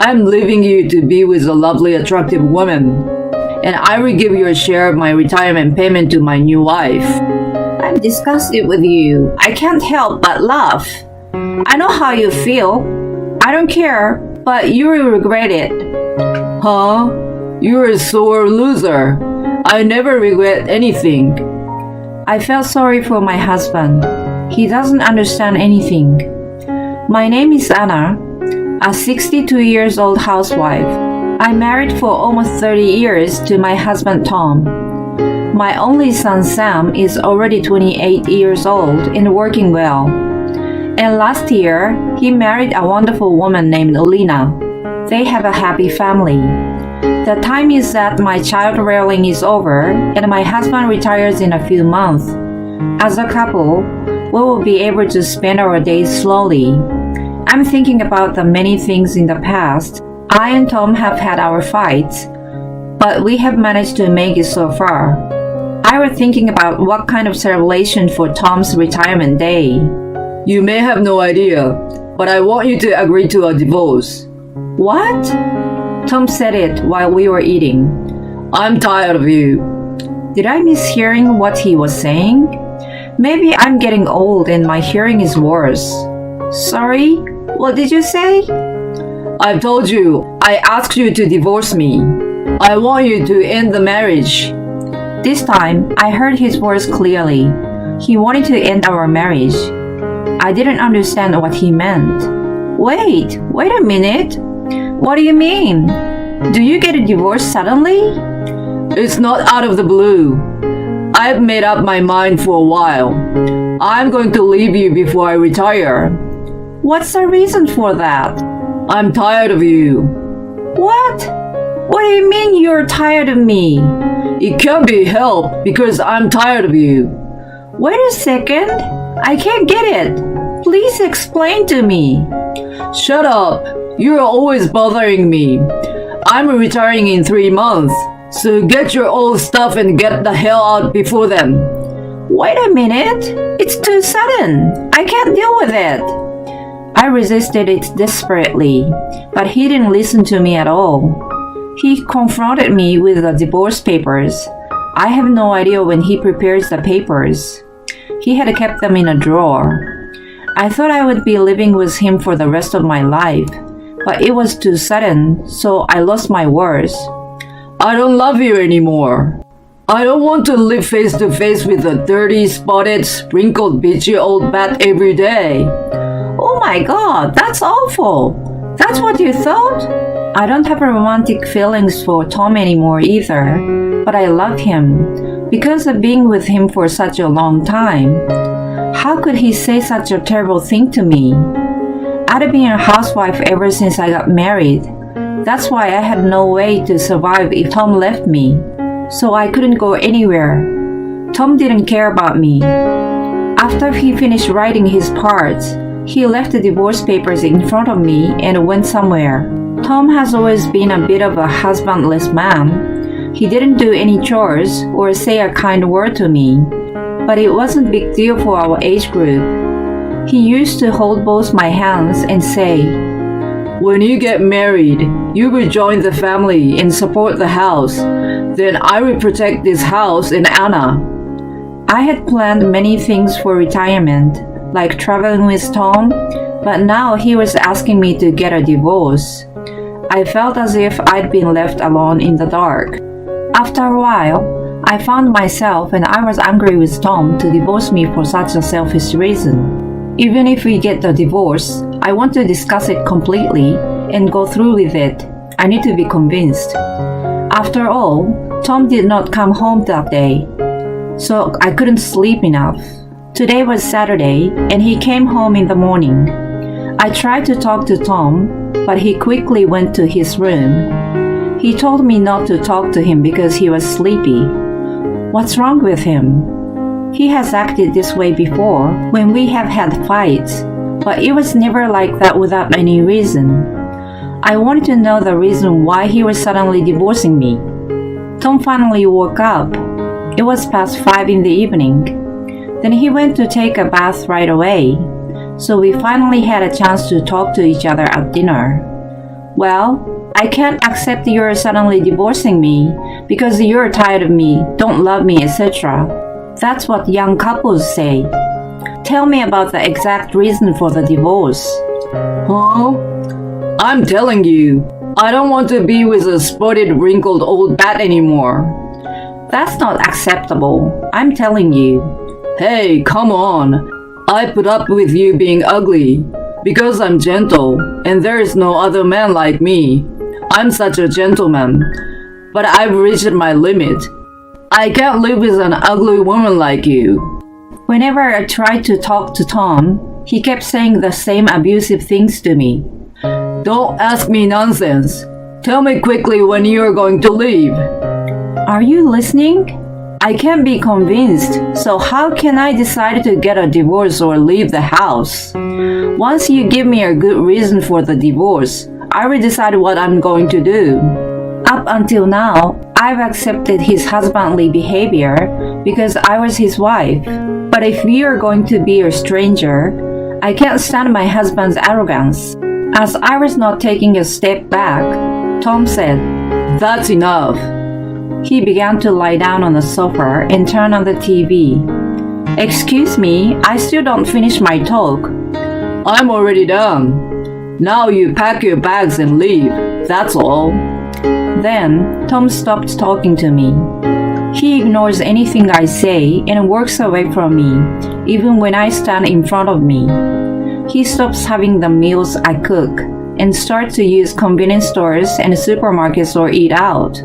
I'm leaving you to be with a lovely, attractive woman, and I will give you a share of my retirement payment to my new wife. I'm disgusted with you. I can't help but laugh. I know how you feel. I don't care, but you will regret it. Huh? You're a sore loser. I never regret anything. I felt sorry for my husband. He doesn't understand anything. My name is Anna, a 62 years old housewife. I married for almost 30 years to my husband Tom. My only son Sam is already 28 years old and working well. And last year, he married a wonderful woman named Lena. They have a happy family. The time is that my child rearing is over and my husband retires in a few months. As a couple, we will be able to spend our days slowly. I'm thinking about the many things in the past. I and Tom have had our fights, but we have managed to make it so far. I was thinking about what kind of celebration for Tom's retirement day. You may have no idea, but I want you to agree to a divorce. What? Tom said it while we were eating. I'm tired of you. Did I miss hearing what he was saying? Maybe I'm getting old and my hearing is worse. Sorry? What did you say? I've told you, I asked you to divorce me. I want you to end the marriage. This time, I heard his words clearly. He wanted to end our marriage. I didn't understand what he meant. Wait a minute. What do you mean? Do you get a divorce suddenly? It's not out of the blue. I've made up my mind for a while. I'm going to leave you before I retire. What's the reason for that? I'm tired of you. What? What do you mean you're tired of me? It can't be helped because I'm tired of you. Wait a second. I can't get it. Please explain to me. Shut up. You're always bothering me. I'm retiring in 3 months, so get your old stuff and get the hell out before then. Wait a minute. It's too sudden. I can't deal with it. I resisted it desperately, but he didn't listen to me at all. He confronted me with the divorce papers. I have no idea when he prepares the papers. He had kept them in a drawer. I thought I would be living with him for the rest of my life, but it was too sudden, so I lost my words. I don't love you anymore. I don't want to live face to face with a dirty, spotted, sprinkled, bitchy old bat every day. Oh my God, that's awful. That's what you thought? I don't have romantic feelings for Tom anymore either, but I love him because of being with him for such a long time. How could he say such a terrible thing to me? I'd been a housewife ever since I got married. That's why I had no way to survive if Tom left me, so I couldn't go anywhere. Tom didn't care about me. After he finished writing his parts, he left the divorce papers in front of me and went somewhere. Tom has always been a bit of a husbandless man. He didn't do any chores or say a kind word to me, but it wasn't a big deal for our age group. He used to hold both my hands and say, "When you get married, you will join the family and support the house. Then I will protect this house and Anna." I had planned many things for retirement, like traveling with Tom, but now he was asking me to get a divorce. I felt as if I'd been left alone in the dark. After a while, I found myself and I was angry with Tom to divorce me for such a selfish reason. Even if we get the divorce, I want to discuss it completely and go through with it. I need to be convinced. After all, Tom did not come home that day, so I couldn't sleep enough. Today was Saturday, and he came home in the morning. I tried to talk to Tom, but he quickly went to his room. He told me not to talk to him because he was sleepy. What's wrong with him? He has acted this way before when we have had fights, but it was never like that without any reason. I wanted to know the reason why he was suddenly divorcing me. Tom finally woke up. It was past 5 in the evening. Then he went to take a bath right away, so we finally had a chance to talk to each other at dinner. Well, I can't accept you're suddenly divorcing me because you're tired of me, don't love me, etc. That's what young couples say. Tell me about the exact reason for the divorce. Huh? I'm telling you, I don't want to be with a spotted, wrinkled old bat anymore. That's not acceptable. I'm telling you. Hey, come on. I put up with you being ugly because I'm gentle and there is no other man like me. I'm such a gentleman, but I've reached my limit. I can't live with an ugly woman like you. Whenever I tried to talk to Tom, he kept saying the same abusive things to me. Don't ask me nonsense. Tell me quickly when you are going to leave. Are you listening? I can't be convinced, so how can I decide to get a divorce or leave the house? Once you give me a good reason for the divorce, I will decide what I'm going to do. Up until now, I've accepted his husbandly behavior because I was his wife. But if we are going to be a stranger, I can't stand my husband's arrogance. As I was not taking a step back, Tom said, That's enough. He began to lie down on the sofa and turn on the TV. Excuse me, I still don't finish my talk. I'm already done. Now you pack your bags and leave. That's all. Then Tom stopped talking to me. He ignores anything I say and walks away from me, even when I stand in front of me. He stops having the meals I cook and starts to use convenience stores and supermarkets or eat out.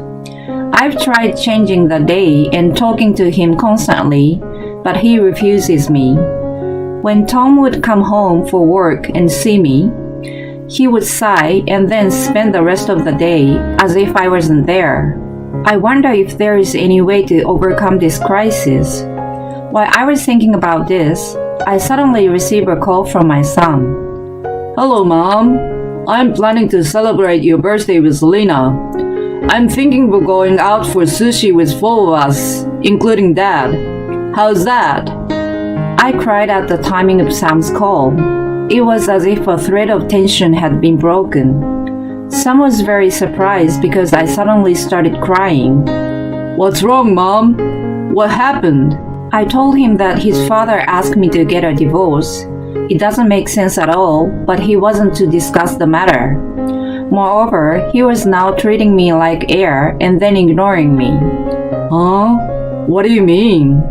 I've tried changing the day and talking to him constantly, but he refuses me. When Tom would come home for work and see me, he would sigh and then spend the rest of the day as if I wasn't there. I wonder if there is any way to overcome this crisis. While I was thinking about this, I suddenly received a call from my son. Hello, Mom. I'm planning to celebrate your birthday with Lena. I'm thinking of going out for sushi with 4 of us, including Dad. How's that? I cried at the timing of Sam's call. It was as if a thread of tension had been broken. Sam was very surprised because I suddenly started crying. What's wrong, Mom? What happened? I told him that his father asked me to get a divorce. It doesn't make sense at all, but he wasn't to discuss the matter. Moreover, he was now treating me like air and then ignoring me. Huh? What do you mean?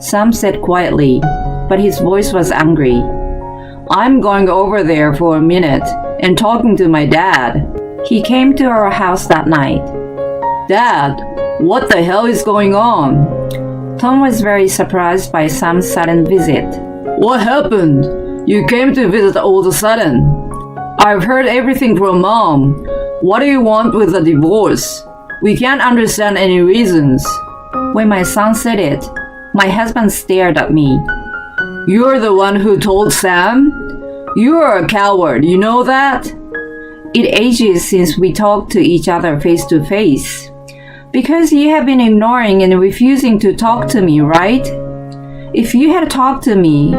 Sam said quietly, but his voice was angry. I'm going over there for a minute and talking to my dad. He came to our house that night. Dad, what the hell is going on? Tom was very surprised by Sam's sudden visit. What happened? You came to visit all of a sudden. I've heard everything from Mom. What do you want with the divorce? We can't understand any reasons. When my son said it, my husband stared at me. You're the one who told Sam? You're a coward, you know that? It ages since we talked to each other face to face. Because you have been ignoring and refusing to talk to me, right? If you had talked to me,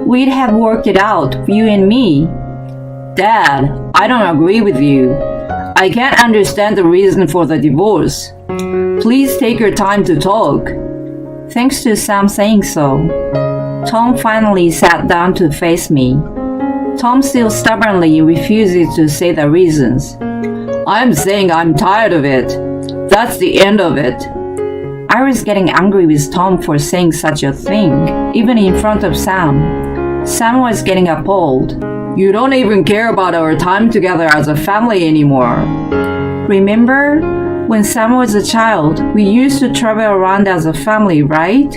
we'd have worked it out, you and me. Dad, I don't agree with you. I can't understand the reason for the divorce. Please take your time to talk. Thanks to Sam saying so, Tom finally sat down to face me. Tom still stubbornly refuses to say the reasons. I'm saying I'm tired of it. That's the end of it. I was getting angry with Tom for saying such a thing, even in front of Sam. Sam was getting appalled. You don't even care about our time together as a family anymore. Remember? When Sam was a child, we used to travel around as a family, right?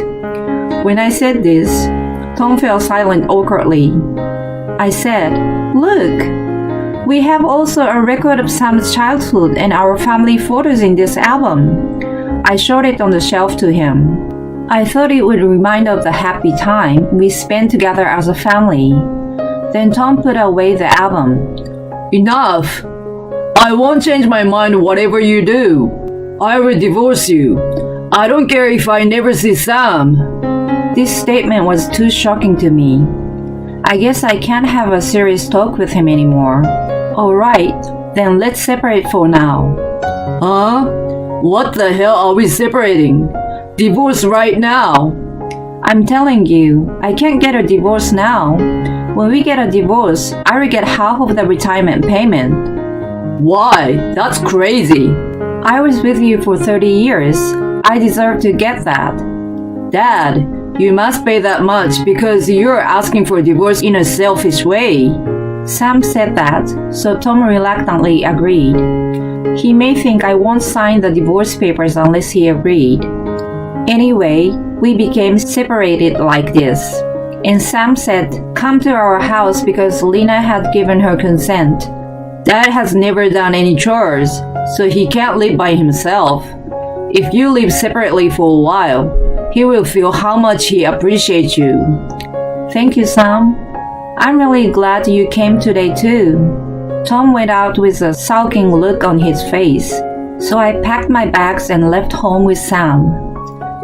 When I said this, Tom fell silent awkwardly. I said, Look, we have also a record of Sam's childhood and our family photos in this album. I showed it on the shelf to him. I thought it would remind of the happy time we spent together as a family. Then Tom put away the album. Enough! I won't change my mind whatever you do. I will divorce you. I don't care if I never see Sam. This statement was too shocking to me. I guess I can't have a serious talk with him anymore. All right, Then let's separate for now. Huh? What the hell are we separating? Divorce right now? I'm telling you, I can't get a divorce now. When we get a divorce, I will get half of the retirement payment. Why? That's crazy. I was with you for 30 years. I deserve to get that. Dad, you must pay that much because you're asking for a divorce in a selfish way. Sam said that, so Tom reluctantly agreed. He may think I won't sign the divorce papers unless he agreed. Anyway, we became separated like this. And Sam said, come to our house because Lena had given her consent. Dad has never done any chores, so he can't live by himself. If you live separately for a while, he will feel how much he appreciates you. Thank you, Sam. I'm really glad you came today too. Tom went out with a sulking look on his face, so I packed my bags and left home with Sam.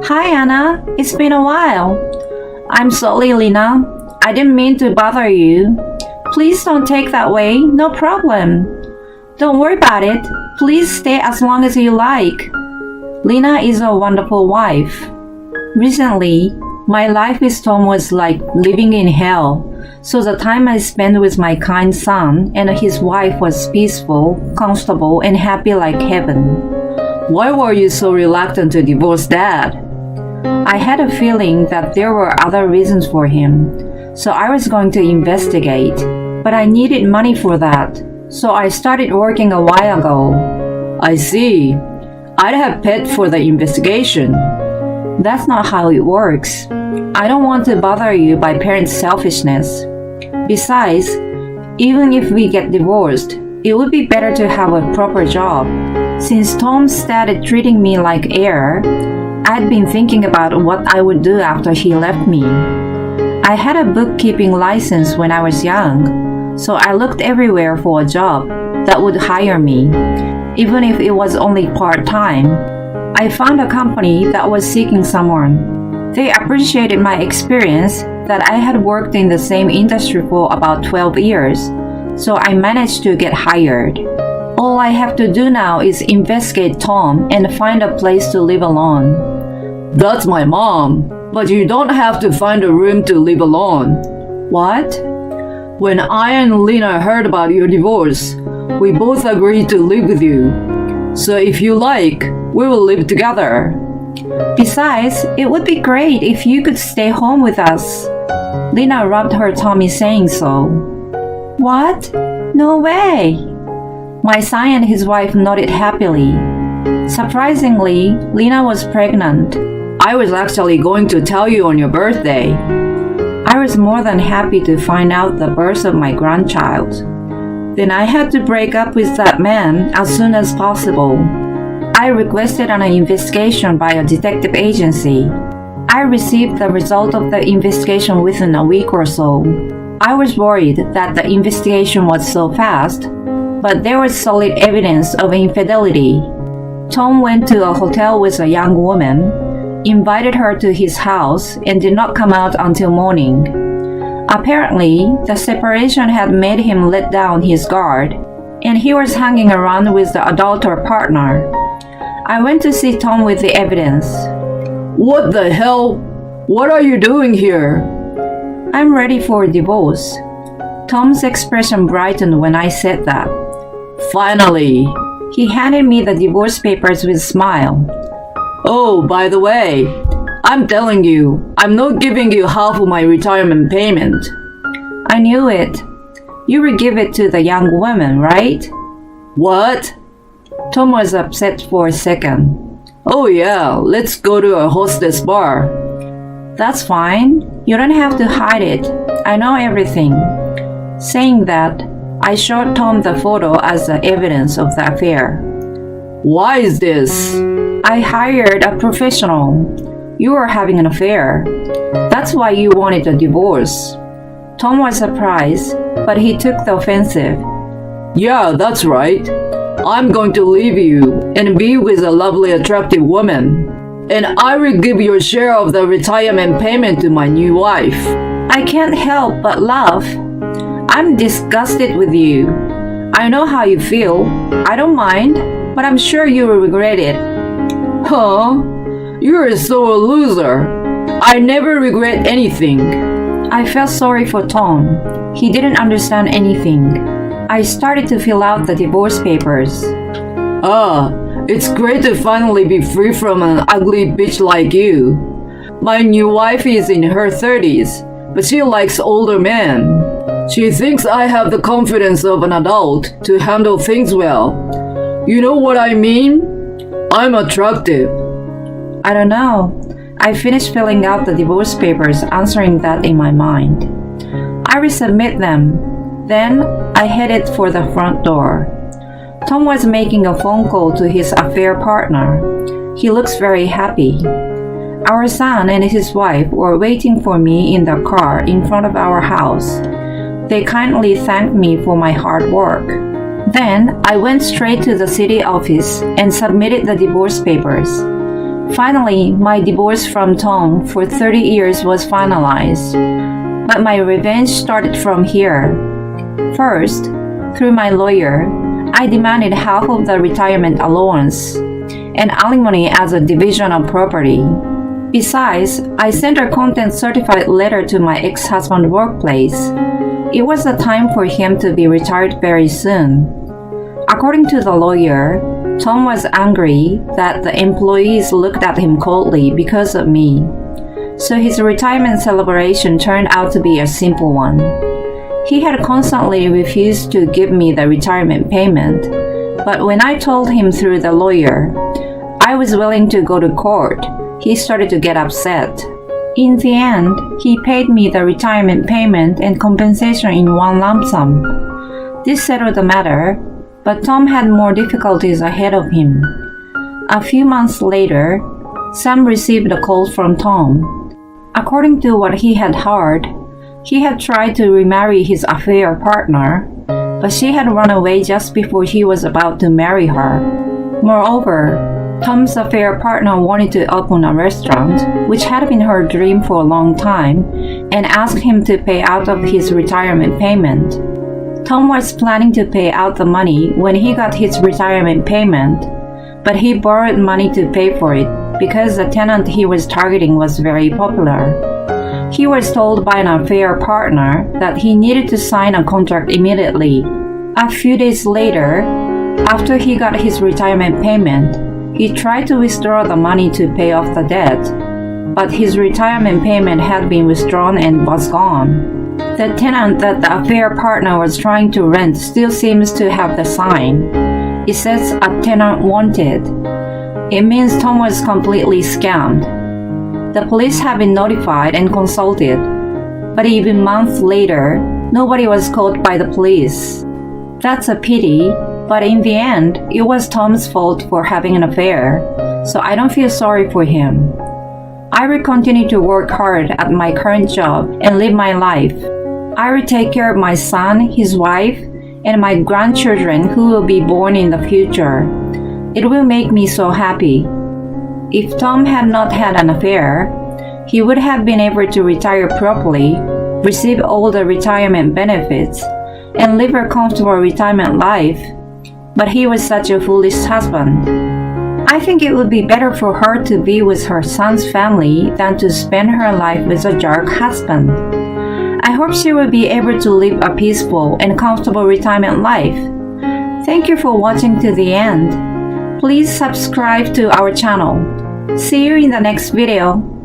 Hi, Anna. It's been a while. I'm sorry, Lena. I didn't mean to bother you. Please don't take that way. No problem. Don't worry about it. Please stay as long as you like. Lena is a wonderful wife. Recently, my life with Tom was like living in hell, so the time I spent with my kind son and his wife was peaceful, comfortable, and happy like heaven. Why were you so reluctant to divorce Dad? I had a feeling that there were other reasons for him, so I was going to investigate, but I needed money for that, so I started working a while ago. I see. I'd have paid for the investigation. That's not how it works. I don't want to bother you by parents' selfishness. Besides, even if we get divorced, it would be better to have a proper job. Since Tom started treating me like air, I'd been thinking about what I would do after he left me. I had a bookkeeping license when I was young, so I looked everywhere for a job that would hire me, even if it was only part-time. I found a company that was seeking someone. They appreciated my experience that I had worked in the same industry for about 12 years, so I managed to get hired. All I have to do now is investigate Tom and find a place to live alone. That's my mom, but you don't have to find a room to live alone. What? When I and Lena heard about your divorce, we both agreed to live with you. So if you like, we will live together. Besides, it would be great if you could stay home with us. Lena rubbed her tummy saying so. What? No way! My son and his wife nodded happily. Surprisingly, Lena was pregnant. I was actually going to tell you on your birthday. I was more than happy to find out the birth of my grandchild. Then I had to break up with that man as soon as possible. I requested an investigation by a detective agency. I received the result of the investigation within a week or so. I was worried that the investigation was so fast, but there was solid evidence of infidelity. Tom went to a hotel with a young woman, invited her to his house, and did not come out until morning. Apparently, the separation had made him let down his guard, and he was hanging around with the adulterer partner. I went to see Tom with the evidence. What the hell? What are you doing here? I'm ready for a divorce. Tom's expression brightened when I said that. Finally. He handed me the divorce papers with a smile. Oh, by the way, I'm telling you, I'm not giving you half of my retirement payment. I knew it. You will give it to the young woman, right? What? Tom was upset for a second. Oh yeah, let's go to a hostess bar. That's fine. You don't have to hide it. I know everything. Saying that, I showed Tom the photo as the evidence of the affair. Why is this? I hired a professional. You were having an affair. That's why you wanted a divorce. Tom was surprised, but he took the offensive. Yeah, that's right. I'm going to leave you and be with a lovely, attractive woman. And I will give your share of the retirement payment to my new wife. I can't help but laugh. I'm disgusted with you. I know how you feel. I don't mind, but I'm sure you will regret it. Huh? You're so a loser. I never regret anything. I felt sorry for Tom. He didn't understand anything. I started to fill out the divorce papers. Ah, it's great to finally be free from an ugly bitch like you. My new wife is in her 30s, but she likes older men. She thinks I have the confidence of an adult to handle things well. You know what I mean? I'm attractive. I don't know. I finished filling out the divorce papers, answering that in my mind. I resubmit them. Then I headed for the front door. Tom was making a phone call to his affair partner. He looks very happy. Our son and his wife were waiting for me in the car in front of our house. They kindly thanked me for my hard work. Then I went straight to the city office and submitted the divorce papers. Finally, my divorce from Tom for 30 years was finalized. But my revenge started from here. First, through my lawyer, I demanded half of the retirement allowance and alimony as a division of property. Besides, I sent a content-certified letter to my ex-husband's workplace. It was the time for him to be retired very soon. According to the lawyer, Tom was angry that the employees looked at him coldly because of me. So his retirement celebration turned out to be a simple one. He had constantly refused to give me the retirement payment, but when I told him through the lawyer I was willing to go to court, he started to get upset. In the end, he paid me the retirement payment and compensation in one lump sum. This settled the matter, but Tom had more difficulties ahead of him. A few months later, Sam received a call from Tom. According to what he had heard, he had tried to remarry his affair partner, but she had run away just before he was about to marry her. Moreover, Tom's affair partner wanted to open a restaurant, which had been her dream for a long time, and asked him to pay out of his retirement payment. Tom was planning to pay out the money when he got his retirement payment, but he borrowed money to pay for it because the tenant he was targeting was very popular. He was told by an affair partner that he needed to sign a contract immediately. A few days later, after he got his retirement payment, he tried to withdraw the money to pay off the debt, but his retirement payment had been withdrawn and was gone. The tenant that the affair partner was trying to rent still seems to have the sign. It says a tenant wanted. It means Tom was completely scammed. The police have been notified and consulted, but even months later, nobody was caught by the police. That's a pity, but in the end, it was Tom's fault for having an affair, so I don't feel sorry for him. I will continue to work hard at my current job and live my life. I will take care of my son, his wife, and my grandchildren who will be born in the future. It will make me so happy. If Tom had not had an affair, he would have been able to retire properly, receive all the retirement benefits, and live a comfortable retirement life. But he was such a foolish husband. I think it would be better for her to be with her son's family than to spend her life with a jerk husband. I hope she will be able to live a peaceful and comfortable retirement life. Thank you for watching to the end. Please subscribe to our channel. See you in the next video.